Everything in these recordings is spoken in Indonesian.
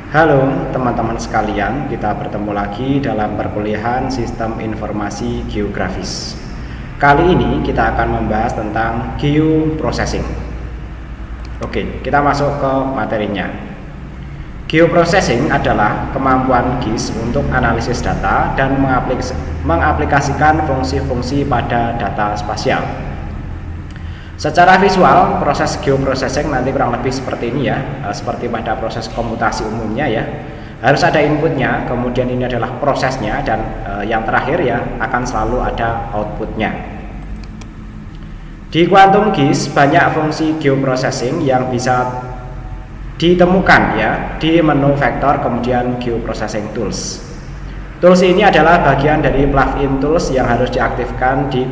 Halo teman-teman sekalian, kita bertemu lagi dalam perkuliahan Sistem Informasi Geografis. Kali ini kita akan membahas tentang geoprocessing. Oke, kita masuk ke materinya. Geoprocessing adalah kemampuan GIS untuk analisis data dan mengaplikasikan fungsi-fungsi pada data spasial. Secara visual, proses geoprocessing nanti kurang lebih seperti ini ya, seperti pada proses komputasi umumnya ya. Harus ada inputnya, kemudian ini adalah prosesnya, dan yang terakhir ya akan selalu ada outputnya. Di kuantum GIS banyak fungsi geoprocessing yang bisa ditemukan ya di menu vektor kemudian geoprocessing tools. Tools ini adalah bagian dari plugin tools yang harus diaktifkan di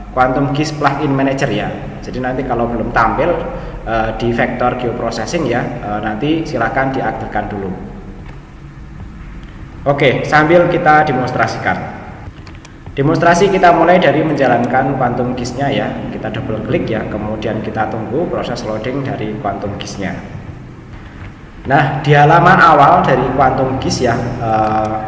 Quantum GIS Plugin Manager ya. Jadi nanti kalau belum tampil di vektor geoprocessing ya, nanti silakan diaktifkan dulu. Oke, sambil kita demonstrasikan. Demonstrasi kita mulai dari menjalankan Quantum GIS-nya ya. Kita double klik ya, kemudian kita tunggu proses loading dari Quantum GIS-nya. Nah, di halaman awal dari Quantum GIS ya,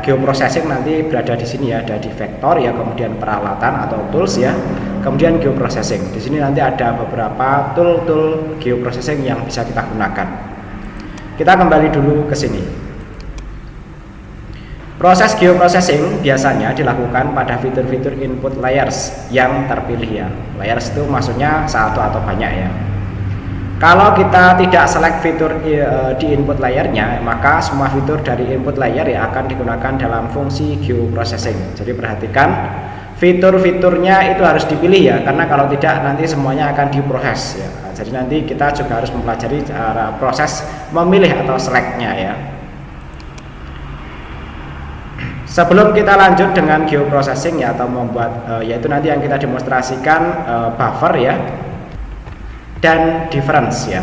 geoprocessing nanti berada di sini ya, ada di vektor ya, kemudian peralatan atau tools ya, kemudian geoprocessing. Di sini nanti ada beberapa tool geoprocessing yang bisa kita gunakan. Kita kembali dulu ke sini. Proses geoprocessing biasanya dilakukan pada fitur-fitur input layers yang terpilih ya. Layers itu maksudnya satu atau banyak ya. Kalau kita tidak select fitur di input layernya, maka semua fitur dari input layer ya akan digunakan dalam fungsi geoprocessing. Jadi perhatikan fitur-fiturnya itu harus dipilih ya, karena kalau tidak nanti semuanya akan diproses ya. Jadi nanti kita juga harus mempelajari cara proses memilih atau selectnya ya. Sebelum kita lanjut dengan geoprocessing ya, atau membuat yaitu nanti yang kita demonstrasikan buffer ya dan difference ya.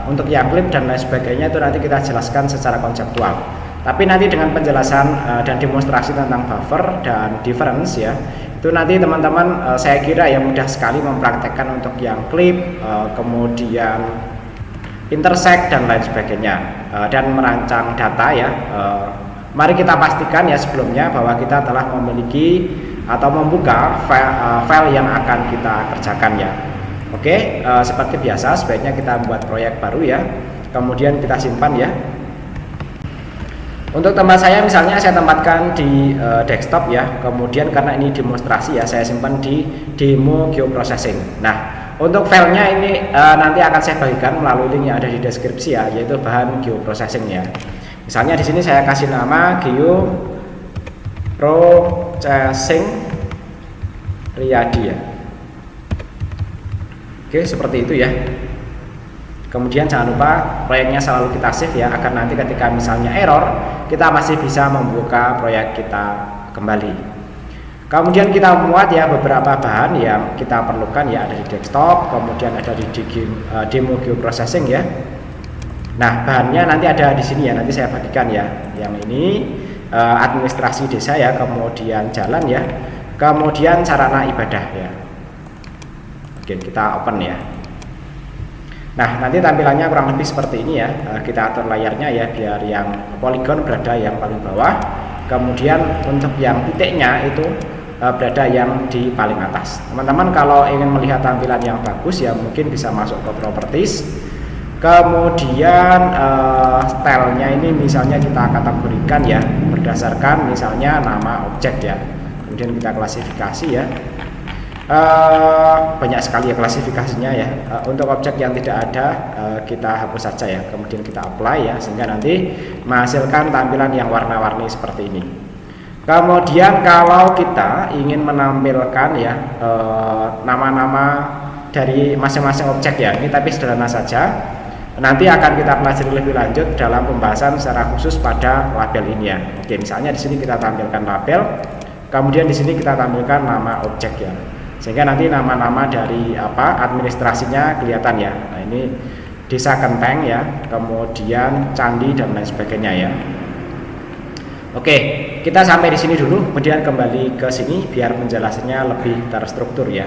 Untuk yang clip dan lain sebagainya itu nanti kita jelaskan secara konseptual. Tapi nanti dengan penjelasan dan demonstrasi tentang buffer dan difference ya, itu nanti teman-teman saya kira ya mudah sekali mempraktekkan untuk yang clip, kemudian intersect dan lain sebagainya, dan merancang data ya. Mari kita pastikan ya sebelumnya bahwa kita telah memiliki atau membuka file yang akan kita kerjakan ya. Oke, seperti biasa sebaiknya kita membuat proyek baru ya, kemudian kita simpan ya. Untuk tempat saya misalnya saya tempatkan di desktop ya, kemudian karena ini demonstrasi ya saya simpan di demo geoprocessing. Nah, untuk filenya ini nanti akan saya bagikan melalui link yang ada di deskripsi ya, yaitu bahan geoprocessing ya. Misalnya di sini saya kasih nama geoprocessing Riyadi ya. Oke, seperti itu ya. Kemudian jangan lupa proyeknya selalu kita save ya, agar nanti ketika misalnya error kita masih bisa membuka proyek kita kembali. Kemudian kita muat ya beberapa bahan yang kita perlukan ya, ada di desktop, kemudian ada di demo geoprocessing ya. Nah, bahannya nanti ada di sini ya, nanti saya bagikan ya. Yang ini administrasi desa ya, kemudian jalan ya, kemudian sarana ibadah ya. Oke, kita open ya. Nah, nanti tampilannya kurang lebih seperti ini ya. Kita atur layarnya ya biar yang poligon berada yang paling bawah. Kemudian untuk yang titiknya itu berada yang di paling atas. Teman-teman kalau ingin melihat tampilan yang bagus ya mungkin bisa masuk ke properties. Kemudian stylenya ini misalnya kita kategorikan ya berdasarkan misalnya nama objek ya. Kemudian kita klasifikasi ya. Banyak sekali ya klasifikasinya ya. Untuk objek yang tidak ada kita hapus saja ya, kemudian kita apply ya, sehingga nanti menghasilkan tampilan yang warna-warni seperti ini. Kemudian kalau kita ingin menampilkan ya nama-nama dari masing-masing objek ya, ini tapi sederhana saja, nanti akan kita pelajari lebih lanjut dalam pembahasan secara khusus pada label ini ya. Oke, misalnya di sini kita tampilkan label, kemudian di sini kita tampilkan nama objek ya, sehingga nanti nama-nama dari administrasinya kelihatan ya. Nah, ini Desa Kenteng ya, kemudian candi dan lain sebagainya ya. Oke, kita sampai di sini dulu, kemudian kembali ke sini biar penjelasannya lebih terstruktur ya.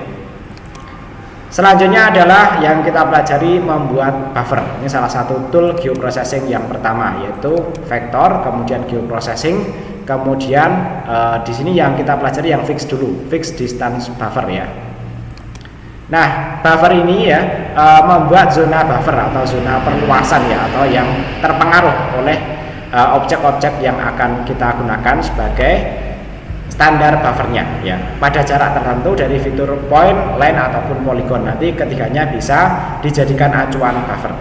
Selanjutnya adalah yang kita pelajari membuat buffer. Ini salah satu tool geoprocessing yang pertama, yaitu vektor, kemudian geoprocessing, kemudian di sini yang kita pelajari yang fix dulu, fixed distance buffer ya. Nah, buffer ini ya membuat zona buffer atau zona perluasan ya, atau yang terpengaruh oleh objek-objek yang akan kita gunakan sebagai standar buffernya ya, pada jarak tertentu dari fitur point, line ataupun polygon. Nanti ketiganya bisa dijadikan acuan buffer.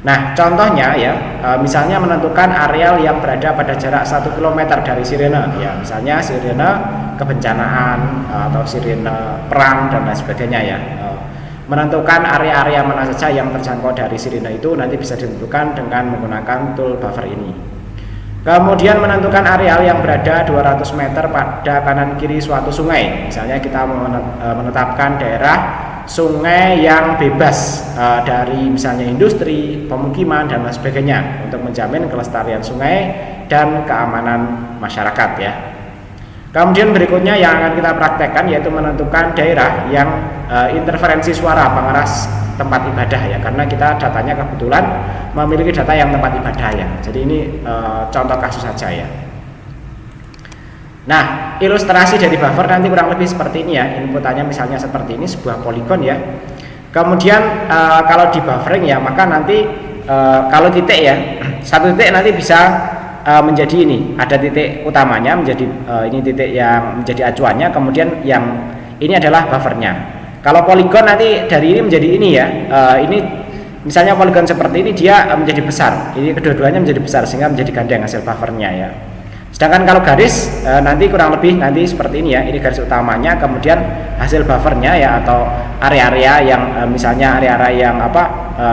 Nah, contohnya ya, misalnya menentukan areal yang berada pada jarak 1 km dari sirene ya, misalnya sirene kebencanaan atau sirene perang dan lain sebagainya ya. Menentukan area-area mana saja yang terjangkau dari sirene itu nanti bisa ditentukan dengan menggunakan tool buffer ini. Kemudian menentukan areal yang berada 200 meter pada kanan kiri suatu sungai. Misalnya kita menetapkan daerah sungai yang bebas dari misalnya industri, pemukiman dan lain sebagainya untuk menjamin kelestarian sungai dan keamanan masyarakat ya. Kemudian berikutnya yang akan kita praktekkan yaitu menentukan daerah yang interferensi suara pengeras tempat ibadah ya, karena kita datanya kebetulan memiliki data yang tempat ibadah ya. Jadi ini contoh kasus saja ya. Nah, ilustrasi dari buffer nanti kurang lebih seperti ini ya. Inputannya misalnya seperti ini, sebuah poligon ya. Kemudian kalau di buffering ya, maka nanti kalau titik ya, satu titik nanti bisa menjadi ini, ada titik utamanya menjadi ini titik yang menjadi acuannya, kemudian yang ini adalah buffernya. Kalau poligon nanti dari ini menjadi ini ya, ini misalnya poligon seperti ini dia menjadi besar, ini kedua-duanya menjadi besar sehingga menjadi gandeng hasil buffernya ya. Sedangkan kalau garis nanti kurang lebih nanti seperti ini ya, ini garis utamanya, kemudian hasil buffernya ya, atau area-area yang misalnya area-area yang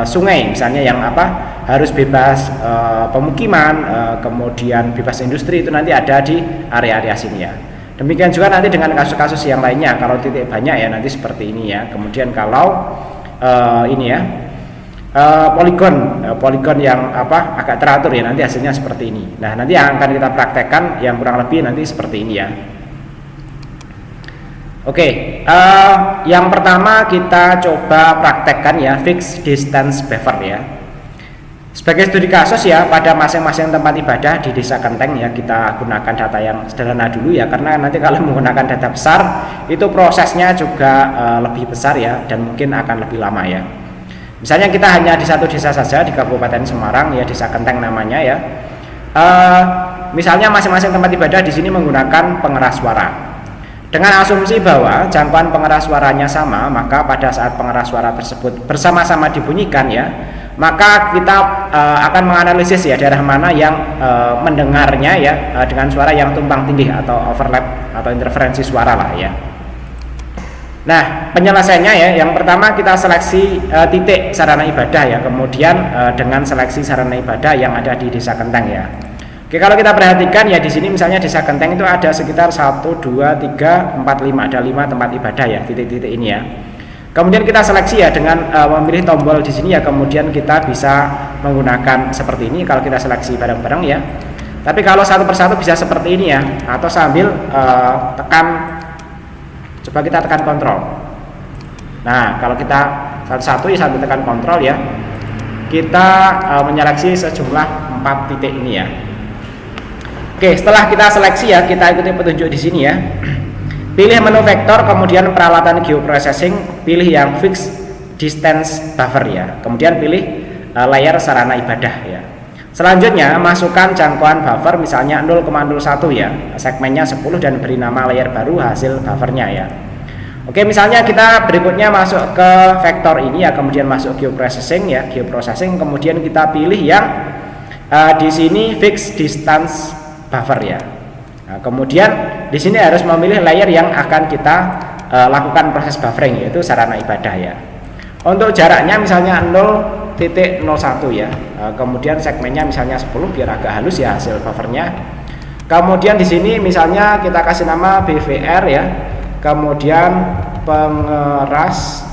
sungai misalnya yang harus bebas pemukiman, kemudian bebas industri, itu nanti ada di area-area sini ya. Demikian juga nanti dengan kasus-kasus yang lainnya, kalau titik banyak ya nanti seperti ini ya. Kemudian kalau ini ya poligon yang agak teratur ya, nanti hasilnya seperti ini. Nah, nanti yang akan kita praktekkan yang kurang lebih nanti seperti ini ya. Oke, yang pertama kita coba praktekkan ya fixed distance buffer ya. Sebagai studi kasus ya, pada masing-masing tempat ibadah di Desa Kenteng ya, kita gunakan data yang sederhana dulu ya, karena nanti kalau menggunakan data besar itu prosesnya juga lebih besar ya, dan mungkin akan lebih lama ya. Misalnya kita hanya di satu desa saja di Kabupaten Semarang ya, Desa Kenteng namanya ya. Misalnya masing-masing tempat ibadah di sini menggunakan pengeras suara. Dengan asumsi bahwa jangkauan pengeras suaranya sama, maka pada saat pengeras suara tersebut bersama-sama dibunyikan ya, maka kita akan menganalisis ya daerah mana yang mendengarnya ya dengan suara yang tumpang tindih atau overlap atau interferensi suara lah ya. Nah, penyelesaiannya ya, yang pertama kita seleksi titik sarana ibadah ya, kemudian dengan seleksi sarana ibadah yang ada di Desa Kenteng ya. Oke, kalau kita perhatikan ya di sini misalnya Desa Kenteng itu ada sekitar 1, 2, 3, 4, 5, ada 5 tempat ibadah ya, titik-titik ini ya. Kemudian kita seleksi ya dengan memilih tombol di sini ya, kemudian kita bisa menggunakan seperti ini kalau kita seleksi bareng-bareng ya. Tapi kalau satu persatu bisa seperti ini ya, atau sambil coba kita tekan kontrol. Nah, kalau kita satu-satu ya sambil tekan kontrol ya, kita menyeleksi sejumlah 4 titik ini ya. Oke, setelah kita seleksi ya, kita ikuti petunjuk di sini ya. Pilih menu vektor, kemudian peralatan geoprocessing, pilih yang fixed distance buffer ya. Kemudian pilih layar sarana ibadah ya. Selanjutnya masukkan jangkauan buffer misalnya 0,01 ya, segmennya 10 dan beri nama layar baru hasil buffernya ya. Oke, misalnya kita berikutnya masuk ke vektor ini ya, kemudian masuk geoprocessing ya, kemudian kita pilih yang di sini fixed distance buffer ya. Nah, kemudian di sini harus memilih layer yang akan kita lakukan proses buffering, yaitu sarana ibadah ya. Untuk jaraknya misalnya 0,01 ya. Kemudian segmennya misalnya 10 biar agak halus ya hasil buffernya. Kemudian di sini misalnya kita kasih nama BVR ya. Kemudian pengeras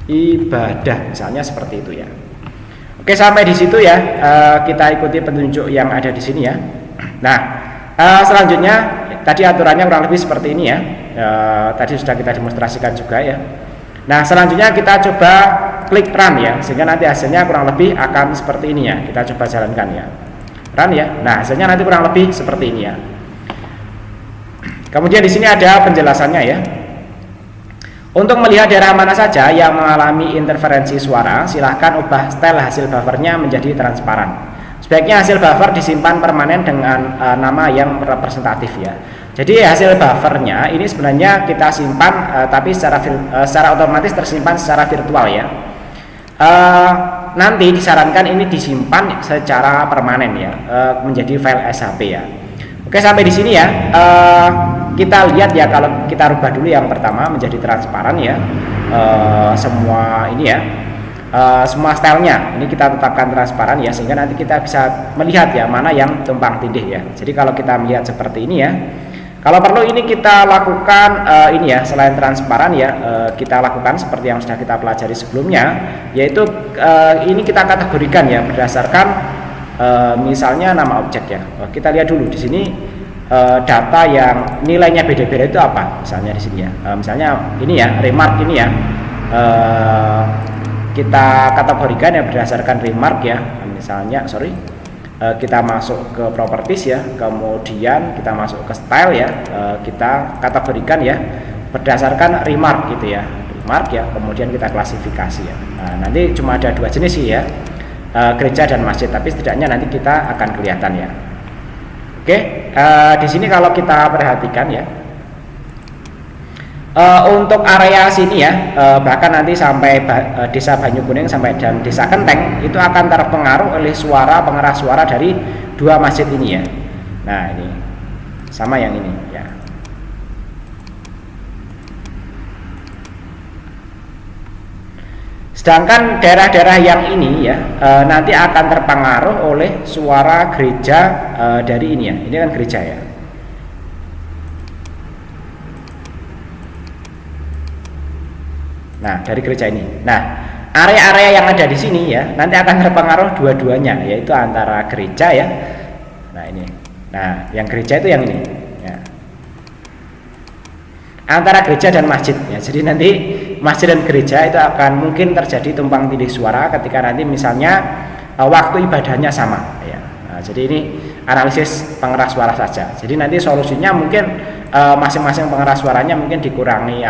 ibadah misalnya seperti itu ya. Oke, sampai di situ ya. Kita ikuti petunjuk yang ada di sini ya. Nah, selanjutnya tadi aturannya kurang lebih seperti ini ya. Tadi sudah kita demonstrasikan juga ya. Nah, selanjutnya kita coba klik run ya, sehingga nanti hasilnya kurang lebih akan seperti ini ya. Kita coba jalankan ya. Run ya. Nah, hasilnya nanti kurang lebih seperti ini ya. Kemudian di sini ada penjelasannya ya. Untuk melihat daerah mana saja yang mengalami interferensi suara, silahkan ubah style hasil buffernya menjadi transparan. Sebaiknya hasil buffer disimpan permanen dengan nama yang representatif ya. Jadi hasil buffernya ini sebenarnya kita simpan tapi secara otomatis tersimpan secara virtual ya. Nanti disarankan ini disimpan secara permanen ya, menjadi file SHP ya. Oke, sampai di sini ya. Kita lihat ya, kalau kita rubah dulu yang pertama menjadi transparan ya, semua ini ya, semua stylenya ini kita tetapkan transparan ya, sehingga nanti kita bisa melihat ya mana yang tumpang tindih ya. Jadi kalau kita melihat seperti ini ya, kalau perlu ini kita lakukan ini ya, selain transparan ya, kita lakukan seperti yang sudah kita pelajari sebelumnya, yaitu ini kita kategorikan ya berdasarkan misalnya nama objek ya. Kita lihat dulu di sini. Data yang nilainya beda-beda itu apa, misalnya di sini ya, misalnya ini ya, remark ini ya, kita kategorikan ya berdasarkan remark ya, misalnya kita masuk ke properties ya, kemudian kita masuk ke style ya, kita kategorikan ya berdasarkan remark gitu ya, remark ya, kemudian kita klasifikasi ya. Nah, nanti cuma ada dua jenis sih ya, gereja dan masjid, tapi setidaknya nanti kita akan kelihatan ya. Oke, di sini kalau kita perhatikan ya, untuk area sini ya, bahkan nanti sampai desa Banyukuning sampai dan desa Kenteng itu akan terpengaruh oleh suara pengeras suara dari dua masjid ini ya. Nah, ini sama yang ini ya. Sedangkan daerah-daerah yang ini ya, nanti akan terpengaruh oleh suara gereja dari ini ya. Ini kan gereja ya. Nah, dari gereja ini. Nah, area-area yang ada di sini ya, nanti akan terpengaruh dua-duanya, yaitu antara gereja ya. Nah, ini. Nah, yang gereja itu yang ini ya. Antara gereja dan masjid ya. Jadi nanti masjid dan gereja itu akan mungkin terjadi tumpang tindih suara ketika nanti misalnya waktu ibadahnya sama ya. Nah, jadi ini analisis pengeras suara saja. Jadi nanti solusinya mungkin masing-masing pengeras suaranya mungkin dikurangi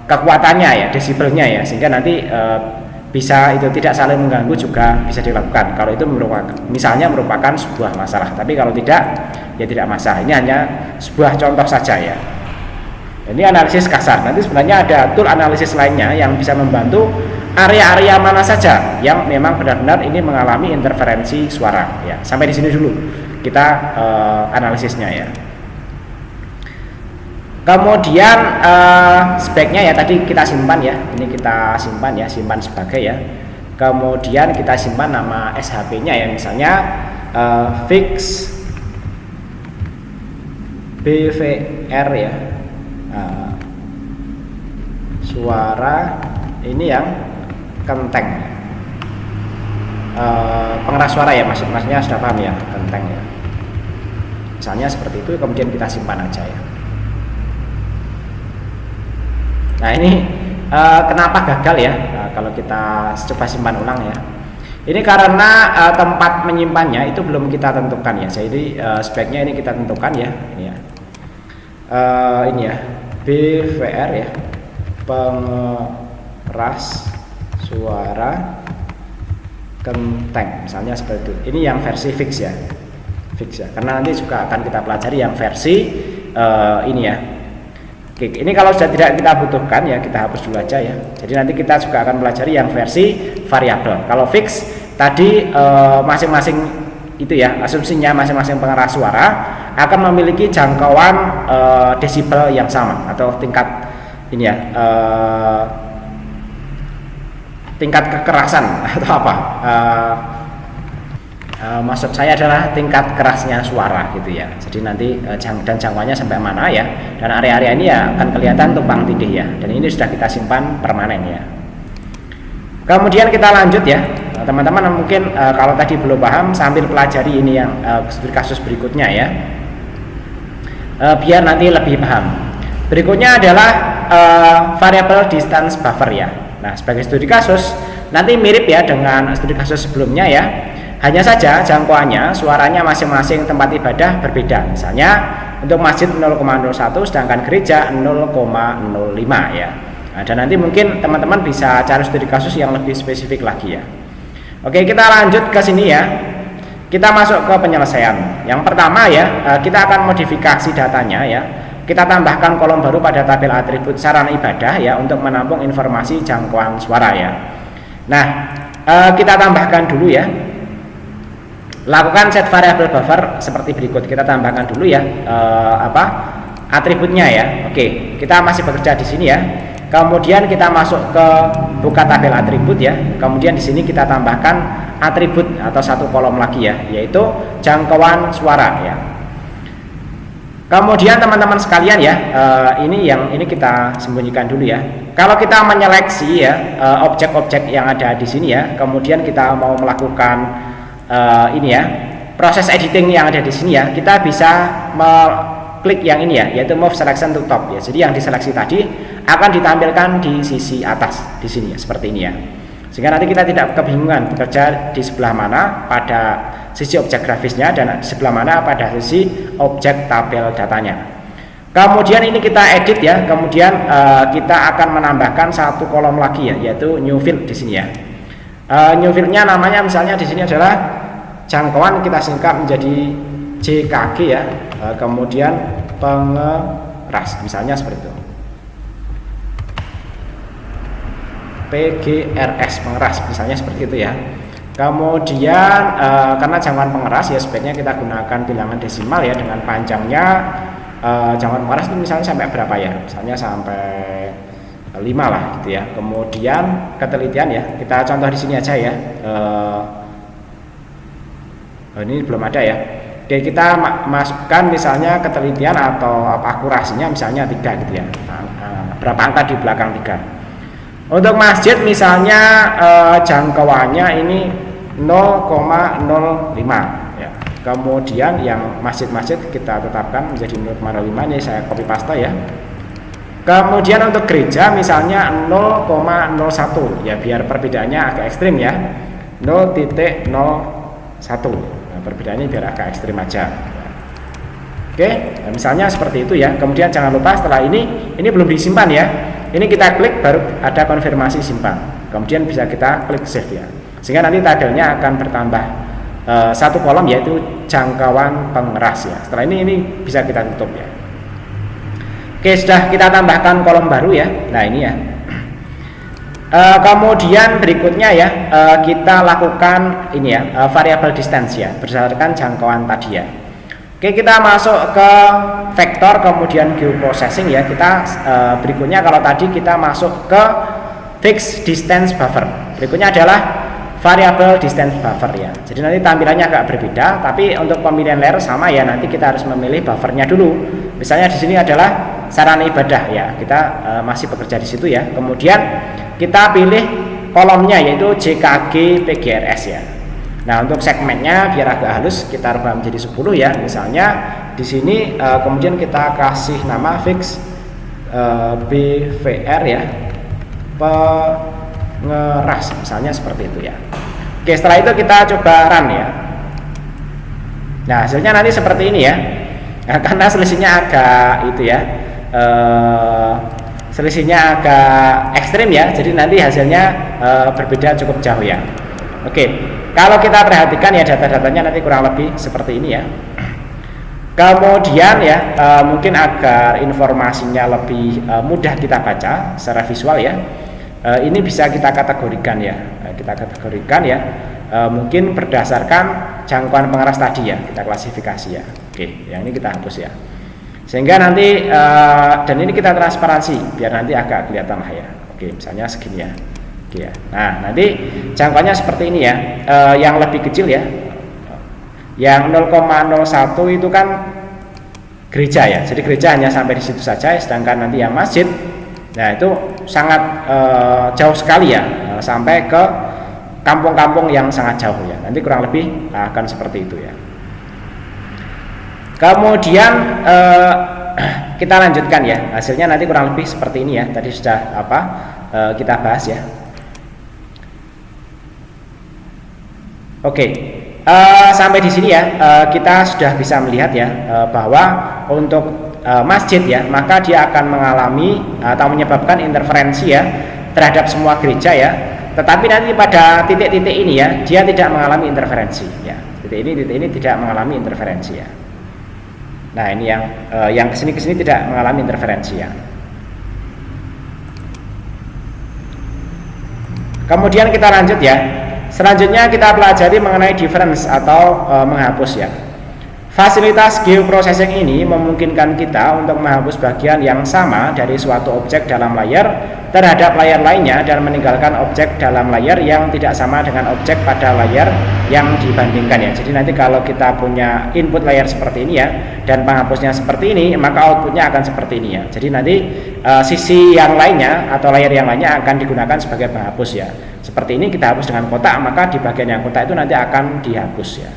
kekuatannya ya, desibelnya ya, sehingga nanti bisa itu tidak saling mengganggu juga bisa dilakukan. Kalau itu merupakan sebuah masalah, tapi kalau tidak ya tidak masalah. Ini hanya sebuah contoh saja ya. Ini analisis kasar. Nanti sebenarnya ada tool analisis lainnya yang bisa membantu area-area mana saja yang memang benar-benar ini mengalami interferensi suara ya. Sampai di sini dulu kita analisisnya ya. Kemudian speknya ya tadi kita simpan ya. Ini kita simpan ya, simpan sebagai ya. Kemudian kita simpan nama SHP-nya ya, misalnya fix BVR ya. Suara ini yang Kenteng. Pengeras suara ya, maksudnya sudah paham ya, Kenteng ya. Misalnya seperti itu, kemudian kita simpan aja ya. Nah, ini kenapa gagal ya kalau kita coba simpan ulang ya. Ini karena tempat menyimpannya itu belum kita tentukan ya. Jadi speknya ini kita tentukan ya. Ini ya, ini ya, BVR ya, pengeras suara Kenteng, misalnya seperti itu. Ini yang versi fix ya, fix ya. Karena nanti juga akan kita pelajari yang versi ini ya. Oke, ini kalau sudah tidak kita butuhkan ya kita hapus dulu aja ya. Jadi nanti kita juga akan pelajari yang versi variabel. Kalau fix tadi masing-masing itu ya, asumsinya masing-masing pengeras suara akan memiliki jangkauan desibel yang sama atau tingkat ini ya, tingkat kekerasan atau apa? Maksud saya adalah tingkat kerasnya suara gitu ya. Jadi nanti dan jangkauannya sampai mana ya. Dan area-area ini ya akan kelihatan tumpang tindih ya. Dan ini sudah kita simpan permanen ya. Kemudian kita lanjut ya. Teman-teman mungkin kalau tadi belum paham sambil pelajari ini yang kasus berikutnya ya. Biar nanti lebih paham. Berikutnya adalah variable distance buffer ya. Nah, sebagai studi kasus nanti mirip ya dengan studi kasus sebelumnya ya. Hanya saja jangkauannya suaranya masing-masing tempat ibadah berbeda. Misalnya untuk masjid 0,01 sedangkan gereja 0,05 ya. Nah, dan nanti mungkin teman-teman bisa cari studi kasus yang lebih spesifik lagi ya. Oke, kita lanjut ke sini ya. Kita masuk ke penyelesaian. Yang pertama ya, kita akan modifikasi datanya ya. Kita tambahkan kolom baru pada tabel atribut sarana ibadah ya untuk menampung informasi jangkauan suara ya. Nah, kita tambahkan dulu ya. Lakukan set variable buffer seperti berikut. Kita tambahkan dulu ya atributnya ya. Oke, kita masih bekerja di sini ya. Kemudian kita masuk ke buka tabel atribut ya. Kemudian di sini kita tambahkan atribut atau satu kolom lagi ya, yaitu jangkauan suara ya. Kemudian teman-teman sekalian ya, ini kita sembunyikan dulu ya. Kalau kita menyeleksi ya objek-objek yang ada di sini ya, kemudian kita mau melakukan ini ya, proses editing yang ada di sini ya, kita bisa klik yang ini ya, yaitu move selection to top ya. Jadi yang diseleksi tadi akan ditampilkan di sisi atas di sini ya, seperti ini ya. Sehingga nanti kita tidak kebingungan bekerja di sebelah mana pada sisi objek grafisnya dan di sebelah mana pada sisi objek tabel datanya. Kemudian ini kita edit ya, kemudian kita akan menambahkan satu kolom lagi ya, yaitu new field di sini ya. New field-nya namanya misalnya di sini adalah jangkauan, kita singkat menjadi JKG ya. Kemudian pengeras misalnya seperti itu. PGRS pengeras misalnya seperti itu ya. Kemudian karena jangkauan pengeras ya sebaiknya kita gunakan bilangan desimal ya dengan panjangnya jangkauan pengeras itu misalnya sampai berapa ya? Misalnya sampai 5 lah gitu ya. Kemudian ketelitian ya, kita contoh di sini aja ya. Ini belum ada ya. Oke, kita masukkan misalnya ketelitian atau akurasinya misalnya 3 gitu ya. Berapa angka di belakang 3. Untuk masjid misalnya jangkauannya ini 0,05 ya. Kemudian yang masjid-masjid kita tetapkan menjadi 0,05, ini saya copy paste ya. Kemudian untuk gereja misalnya 0,01 ya, biar perbedaannya agak ekstrim ya. 0,01. Nah, perbedaannya biar agak ekstrim aja. Oke, nah, misalnya seperti itu ya. Kemudian jangan lupa setelah ini belum disimpan ya. Ini kita klik baru ada konfirmasi simpan. Kemudian bisa kita klik save ya. Sehingga nanti tabelnya akan bertambah satu kolom yaitu jangkauan pengeras ya. Setelah ini bisa kita tutup ya. Oke, sudah kita tambahkan kolom baru ya. Nah ini ya. Kemudian berikutnya ya kita lakukan ini ya variable distance ya berdasarkan jangkauan tadi ya. Oke, kita masuk ke vektor kemudian geoprocessing ya. Kita berikutnya kalau tadi kita masuk ke fixed distance buffer. Berikutnya adalah variable distance buffer ya. Jadi nanti tampilannya agak berbeda, tapi untuk pemilihan layer sama ya. Nanti kita harus memilih buffernya dulu. Misalnya di sini adalah sarana ibadah ya. Kita masih bekerja di situ ya. Kemudian kita pilih kolomnya yaitu JKG PGRS ya. Nah, untuk segmennya biar agak halus kita rubah menjadi 10 ya. Misalnya di sini kemudian kita kasih nama fix BVR ya. Pengeras misalnya seperti itu ya. Oke, setelah itu kita coba run ya. Nah, hasilnya nanti seperti ini ya. Nah, karena selisihnya agak itu ya. Selisihnya agak ekstrim ya. Jadi nanti hasilnya berbeda cukup jauh ya. Oke. Kalau kita perhatikan ya data-datanya nanti kurang lebih seperti ini ya. Kemudian ya mungkin agar informasinya lebih mudah kita baca secara visual ya. Ini bisa kita kategorikan ya. Kita kategorikan ya. Mungkin berdasarkan jangkauan pengeras tadi ya. Kita klasifikasi ya. Oke, yang ini kita hapus ya. Sehingga nanti dan ini kita transparansi biar nanti agak kelihatan lah ya. Oke, misalnya segini ya. Oke ya. Nah, nanti jangkauannya seperti ini ya. Yang lebih kecil ya. Yang 0,01 itu kan gereja ya. Jadi gereja hanya sampai di situ saja, sedangkan nanti yang masjid nah itu sangat jauh sekali ya. Sampai ke kampung-kampung yang sangat jauh ya. Nanti kurang lebih akan seperti itu ya. Kemudian kita lanjutkan ya, hasilnya nanti kurang lebih seperti ini ya. Tadi sudah kita bahas ya. Oke, sampai di sini ya kita sudah bisa melihat ya bahwa untuk masjid ya, maka dia akan mengalami atau menyebabkan interferensi ya terhadap semua gereja ya. Tetapi nanti pada titik-titik ini ya, dia tidak mengalami interferensi ya. Titik ini tidak mengalami interferensi ya. Nah, ini yang kesini tidak mengalami interferensi ya. Kemudian kita lanjut ya. Selanjutnya kita pelajari mengenai difference atau menghapus ya. Fasilitas geoprocessing ini memungkinkan kita untuk menghapus bagian yang sama dari suatu objek dalam layar terhadap layar lainnya dan meninggalkan objek dalam layar yang tidak sama dengan objek pada layar yang dibandingkan ya. Jadi nanti kalau kita punya input layar seperti ini ya dan penghapusnya seperti ini, maka outputnya akan seperti ini ya. Jadi nanti sisi yang lainnya atau layar yang lainnya akan digunakan sebagai penghapus ya. Seperti ini kita hapus dengan kotak, maka di bagian yang kotak itu nanti akan dihapus ya.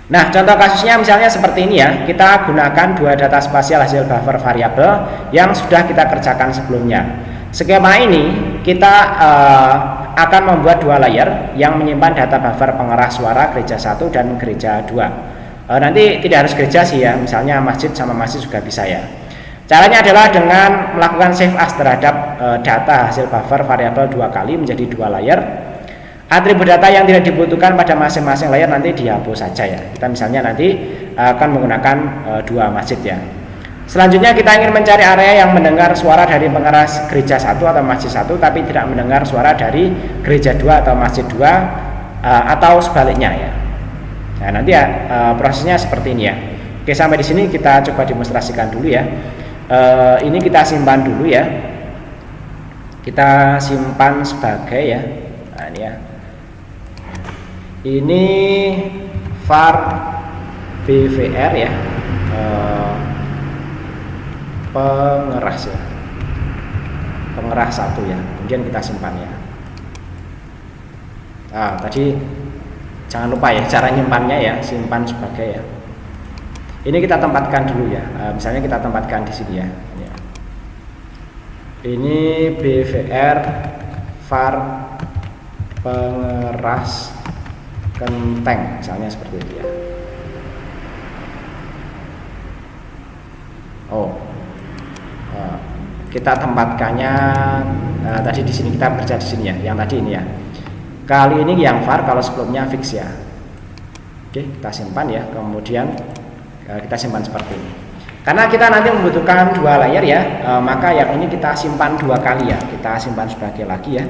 Nah, contoh kasusnya misalnya seperti ini ya. Kita gunakan dua data spasial hasil buffer variabel yang sudah kita kerjakan sebelumnya. Skema ini kita akan membuat dua layar yang menyimpan data buffer pengeras suara gereja 1 dan gereja 2. Nanti tidak harus gereja sih ya, misalnya masjid sama masjid juga bisa ya. Caranya adalah dengan melakukan save as terhadap data hasil buffer variabel dua kali menjadi dua layar. Atribut data yang tidak dibutuhkan pada masing-masing layar nanti dihapus saja ya. Kita misalnya nanti akan menggunakan dua masjid ya. Selanjutnya kita ingin mencari area yang mendengar suara dari pengeras gereja 1 atau masjid 1 tapi tidak mendengar suara dari gereja 2 atau masjid 2 atau sebaliknya ya. Nah, nanti ya prosesnya seperti ini ya. Oke, sampai di sini kita coba demonstrasikan dulu ya. Ini kita simpan dulu ya. Kita simpan sebagai ya. Nah, ini ya. Ini var BVR ya, pengeras ya, pengeras 1 ya, kemudian kita simpan ya. Nah, tadi jangan lupa ya cara nyimpannya ya, simpan sebagai ya. Ini kita tempatkan dulu ya, misalnya kita tempatkan di sini ya. Ini BVR var pengeras kenteng misalnya seperti itu ya. Kita tempatkannya tadi di sini, kita bekerja di sini ya, yang tadi ini ya. Kali ini yang var, kalau sebelumnya fix ya. Oke, kita simpan ya. Kemudian kita simpan seperti ini. Karena kita nanti membutuhkan dua layar ya, maka yang ini kita simpan dua kali ya. Kita simpan sebagai lagi ya.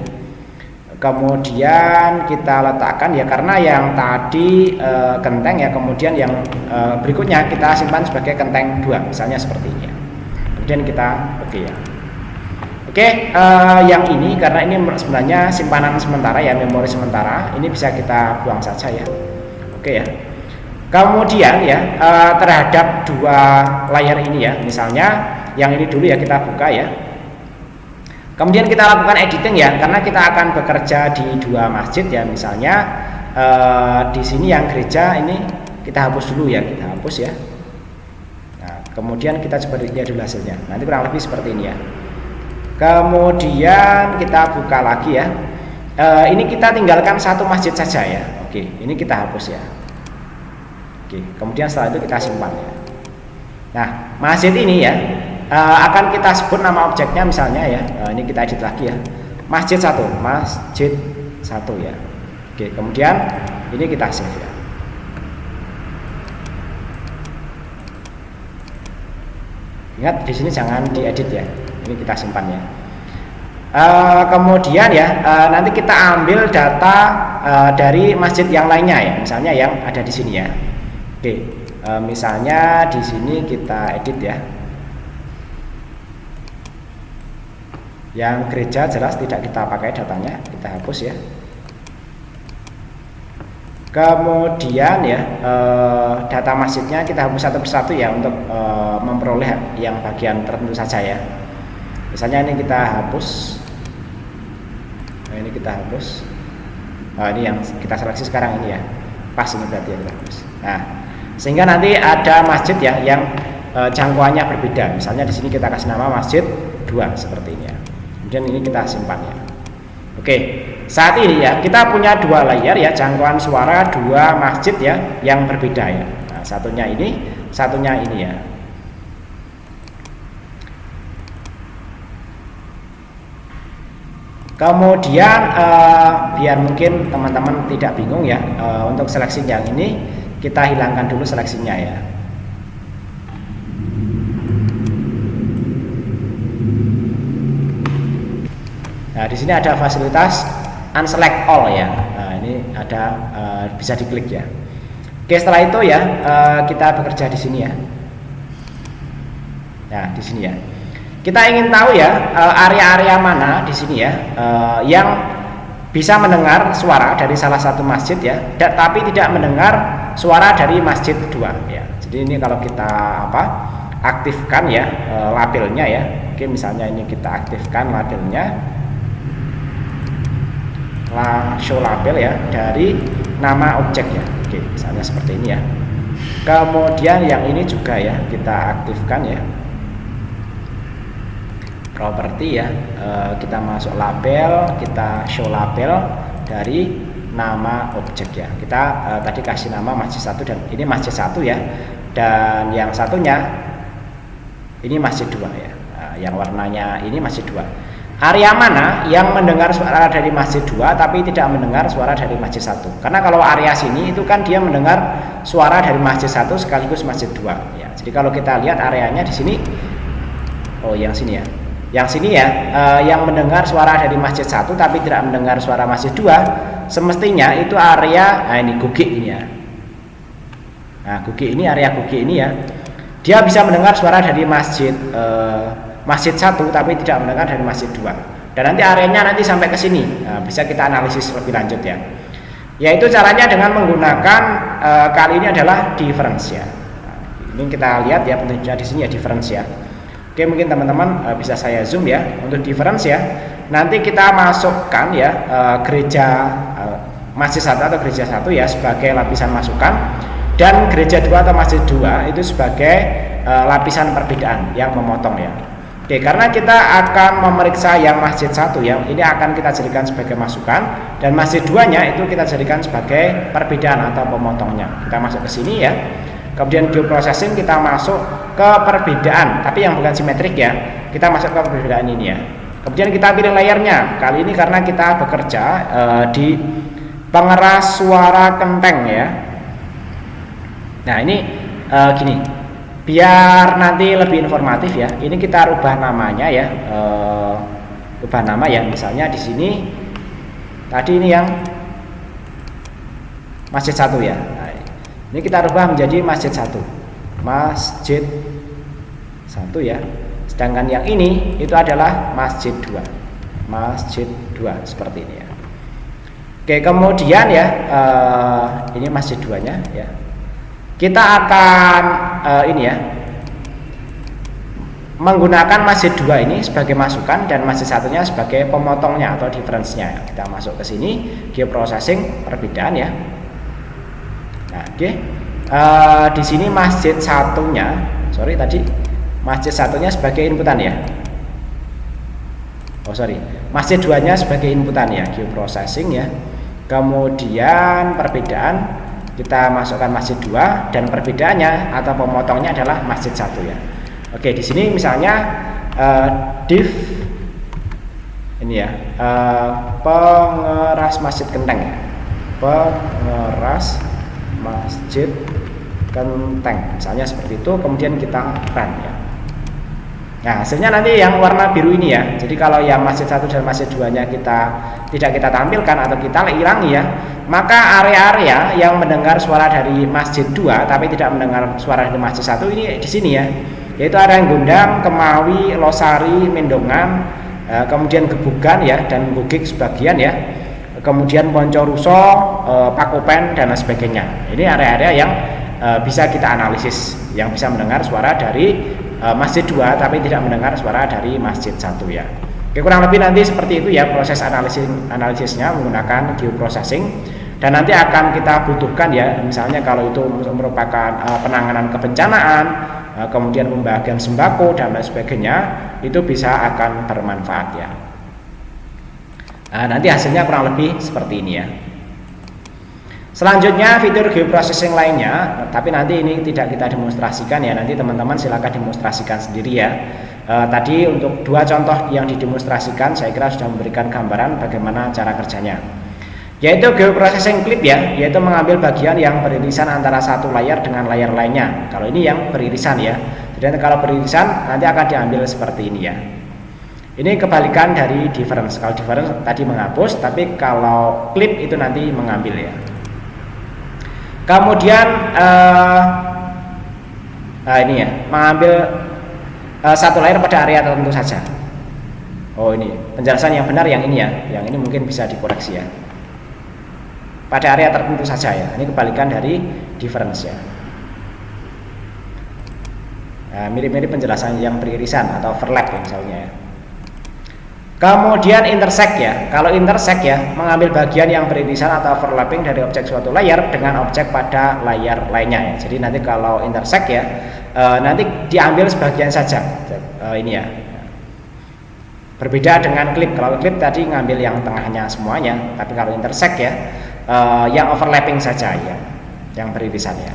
Kemudian kita letakkan ya, karena yang tadi kenteng ya, kemudian yang berikutnya kita simpan sebagai kenteng 2 misalnya seperti ini ya. Kemudian kita oke ya. Oke, yang ini karena ini sebenarnya simpanan sementara ya, memori sementara, ini bisa kita buang saja ya. Oke ya. Kemudian ya terhadap dua layar ini ya, misalnya yang ini dulu ya kita buka ya. Kemudian kita lakukan editing ya, karena kita akan bekerja di dua masjid ya, misalnya di sini yang gereja ini kita hapus dulu ya, kita hapus ya. Nah, kemudian kita coba lihat dulu hasilnya. Nanti kurang lebih seperti ini ya. Kemudian kita buka lagi ya. Ini kita tinggalkan satu masjid saja ya. Oke, ini kita hapus ya. Oke, kemudian setelah itu kita simpan ya. Nah, masjid ini ya akan kita sebut nama objeknya misalnya ya, ini kita edit lagi ya, masjid 1 ya. Oke, kemudian ini kita save ya. Ingat di sini jangan diedit ya, ini kita simpan ya. Kemudian ya nanti kita ambil data dari masjid yang lainnya ya, misalnya yang ada di sini ya. Oke, misalnya di sini kita edit ya. Yang gereja jelas tidak kita pakai datanya, kita hapus ya. Kemudian ya data masjidnya kita hapus satu persatu ya, untuk memperoleh yang bagian tertentu saja ya. Misalnya ini kita hapus, nah, ini kita hapus. Ini yang kita seleksi sekarang ini ya, pas ini berarti ya kita hapus. Nah, Sehingga nanti ada masjid ya yang jangkauannya berbeda. Misalnya di sini kita kasih nama masjid 2 seperti ini ya. Kemudian ini kita simpan ya. Oke, saat ini ya kita punya 2 layar ya, jangkauan suara 2 masjid ya yang berbeda ya. Nah, satunya ini ya. Kemudian biar mungkin teman-teman tidak bingung ya, untuk seleksi yang ini kita hilangkan dulu seleksinya ya. Nah, di sini ada fasilitas unselect all ya. Nah, ini ada bisa diklik ya. Oke, setelah itu ya kita bekerja di sini ya. Nah, di sini ya. Kita ingin tahu ya area-area mana di sini ya yang bisa mendengar suara dari salah satu masjid ya, tapi tidak mendengar suara dari masjid 2 ya. Jadi ini kalau kita aktifkan ya labelnya ya. Oke, misalnya ini kita aktifkan labelnya. Show label ya dari nama objek ya. Oke, misalnya seperti ini ya. Kemudian yang ini juga ya kita aktifkan ya, properti ya. Kita masuk label, kita show label dari nama objek ya. Kita tadi kasih nama masjid 1 dan ini masjid 1 ya, dan yang satunya ini masjid 2 ya. Yang warnanya ini masjid 2. Area mana yang mendengar suara dari masjid 2 tapi tidak mendengar suara dari masjid 1? Karena kalau area sini itu kan dia mendengar suara dari masjid 1 sekaligus masjid 2 ya. Jadi kalau kita lihat areanya di sini, oh yang sini ya. Yang sini ya yang mendengar suara dari masjid 1 tapi tidak mendengar suara masjid 2, semestinya itu area ini gugik ini ya. Nah, gugik ini, area gugik ini ya. Dia bisa mendengar suara dari masjid masjid 1 tapi tidak mendengar dari masjid 2, dan nanti areanya nanti sampai ke sini. Nah, bisa kita analisis lebih lanjut ya, yaitu caranya dengan menggunakan kali ini adalah difference ya. Nah, ini kita lihat ya petunjuknya di sini ya, difference ya. Oke, mungkin teman-teman bisa saya zoom ya untuk difference ya. Nanti kita masukkan ya gereja masjid 1 atau gereja 1 ya sebagai lapisan masukan, dan gereja 2 atau masjid 2 itu sebagai lapisan perbedaan yang memotong ya. Oke, karena kita akan memeriksa yang masjid 1 ya, ini akan kita jadikan sebagai masukan, dan masjid 2-nya itu kita jadikan sebagai perbedaan atau pemotongnya. Kita masuk ke sini ya. Kemudian geoprocessing kita masuk ke perbedaan, tapi yang bukan simetrik ya. Kita masuk ke perbedaan ini ya. Kemudian kita pilih layarnya. Kali ini karena kita bekerja di pengeras suara kenteng ya. Nah, ini gini. Biar nanti lebih informatif ya, ini kita rubah namanya ya, rubah nama ya. Misalnya di sini tadi ini yang masjid 1 ya. Nah, ini kita rubah menjadi masjid 1, masjid 1 ya. Sedangkan yang ini itu adalah masjid 2, masjid 2 seperti ini ya. Oke, kemudian ya ini masjid 2-nya ya. Kita akan ini ya menggunakan masjid 2 ini sebagai masukan dan masjid 1-nya sebagai pemotongnya atau difference-nya. Kita masuk ke sini, geoprocessing perbedaan ya. Nah, oke. Di sini masjid 1-nya, sorry tadi masjid 1-nya sebagai inputan ya. Oh sorry, masjid 2-nya sebagai inputan ya, geoprocessing ya. Kemudian perbedaan kita masukkan masjid 2 dan perbedaannya atau pemotongnya adalah masjid 1 ya. Oke, di sini misalnya div ini ya, pengeras masjid kenteng ya. Pengeras masjid kenteng. Misalnya seperti itu, kemudian kita run ya. Nah, hasilnya nanti yang warna biru ini ya. Jadi kalau yang masjid 1 dan masjid 2-nya tidak kita tampilkan atau kita hilangi ya, maka area-area yang mendengar suara dari masjid 2 tapi tidak mendengar suara dari masjid 1 ini di sini ya. Yaitu area Gondang, Kemawi, Losari, Mendongan, kemudian Gebugan ya, dan Gugik sebagian ya. Kemudian Poncoruso, Pakopen dan lain sebagainya. Ini area-area yang bisa kita analisis, yang bisa mendengar suara dari masjid 2 tapi tidak mendengar suara dari masjid 1 ya. Oke, kurang lebih nanti seperti itu ya proses analisisnya menggunakan geoprocessing. dan nanti akan kita butuhkan ya, misalnya kalau itu merupakan penanganan kebencanaan, kemudian pembagian sembako dan lain sebagainya, itu bisa akan bermanfaat ya. Nanti hasilnya kurang lebih seperti ini ya. Selanjutnya fitur geoprocessing lainnya, tapi nanti ini tidak kita demonstrasikan ya, nanti teman-teman silakan demonstrasikan sendiri ya. Tadi untuk 2 contoh yang didemonstrasikan saya kira sudah memberikan gambaran bagaimana cara kerjanya, yaitu geoprocessing clip ya, yaitu mengambil bagian yang beririsan antara satu layar dengan layar lainnya. Kalau ini yang beririsan ya, jadi kalau beririsan nanti akan diambil seperti ini ya. Ini kebalikan dari difference. Kalau difference tadi menghapus, tapi kalau clip itu nanti mengambil ya. Kemudian ini ya, mengambil satu layar pada area tertentu saja. Oh, ini penjelasan yang benar yang ini ya, yang ini mungkin bisa dikoreksi ya. Pada area tertentu saja ya. Ini kebalikan dari difference ya. Mirip-mirip penjelasan yang beririsan atau overlap ya, misalnya ya. Kemudian intersect ya. Kalau intersect ya, mengambil bagian yang beririsan atau overlapping dari objek suatu layar dengan objek pada layar lainnya ya. Jadi nanti kalau intersect ya, nanti diambil sebagian saja. Ini ya. Berbeda dengan clip. Kalau clip tadi ngambil yang tengahnya semuanya, tapi kalau intersect ya, yang overlapping saja ya, yang beririsan ya.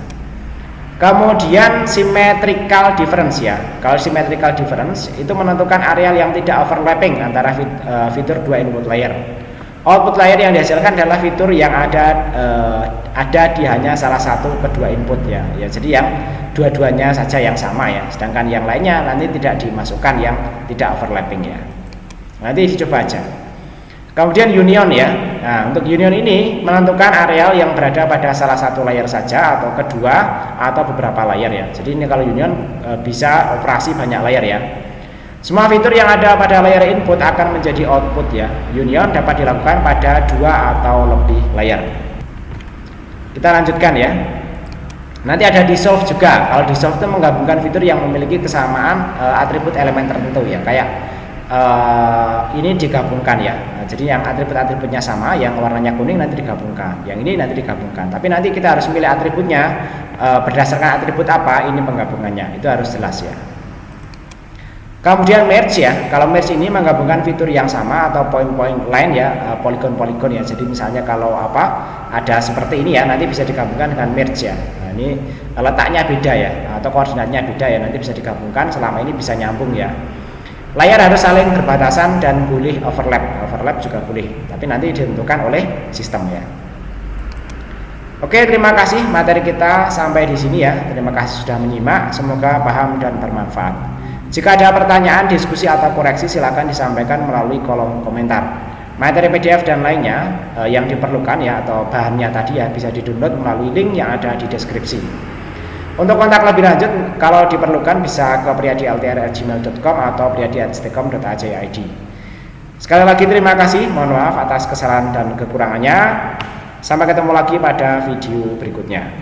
Kemudian symmetrical difference ya. Kalau symmetrical difference itu menentukan areal yang tidak overlapping antara fitur 2 input layer. Output layer yang dihasilkan adalah fitur yang ada di hanya salah satu kedua input ya. Jadi yang dua-duanya saja yang sama ya. Sedangkan yang lainnya nanti tidak dimasukkan yang tidak overlapping ya. Nanti dicoba aja. Kemudian union ya. Nah, untuk union ini menentukan areal yang berada pada salah satu layar saja atau kedua atau beberapa layar ya. Jadi ini kalau union bisa operasi banyak layar ya. Semua fitur yang ada pada layar input akan menjadi output ya. Union dapat dilakukan pada 2 atau lebih layar. Kita lanjutkan ya. Nanti ada dissolve juga. Kalau dissolve itu menggabungkan fitur yang memiliki kesamaan atribut elemen tertentu ya. Kayak ini digabungkan ya. Jadi yang atribut-atributnya sama, yang warnanya kuning nanti digabungkan, yang ini nanti digabungkan. Tapi nanti kita harus memilih atributnya berdasarkan atribut apa ini penggabungannya, itu harus jelas ya. Kemudian merge ya. Kalau merge ini menggabungkan fitur yang sama atau poin-poin lain ya, poligon-poligon ya. Jadi misalnya kalau ada seperti ini ya, nanti bisa digabungkan dengan merge ya. Nah, ini letaknya beda ya, atau koordinatnya beda ya, nanti bisa digabungkan selama ini bisa nyambung ya. Layar harus saling berbatasan dan boleh overlap juga boleh, tapi nanti ditentukan oleh sistem ya. Oke, terima kasih, materi kita sampai di sini ya. Terima kasih sudah menyimak, semoga paham dan bermanfaat. Jika ada pertanyaan, diskusi atau koreksi silakan disampaikan melalui kolom komentar. Materi PDF dan lainnya yang diperlukan ya atau bahannya tadi ya bisa di-download melalui link yang ada di deskripsi. Untuk kontak lebih lanjut kalau diperlukan bisa ke priyadi@ltr@gmail.com atau priyadi@stekom.aj.id. Sekali lagi terima kasih, mohon maaf atas kesalahan dan kekurangannya. Sampai ketemu lagi pada video berikutnya.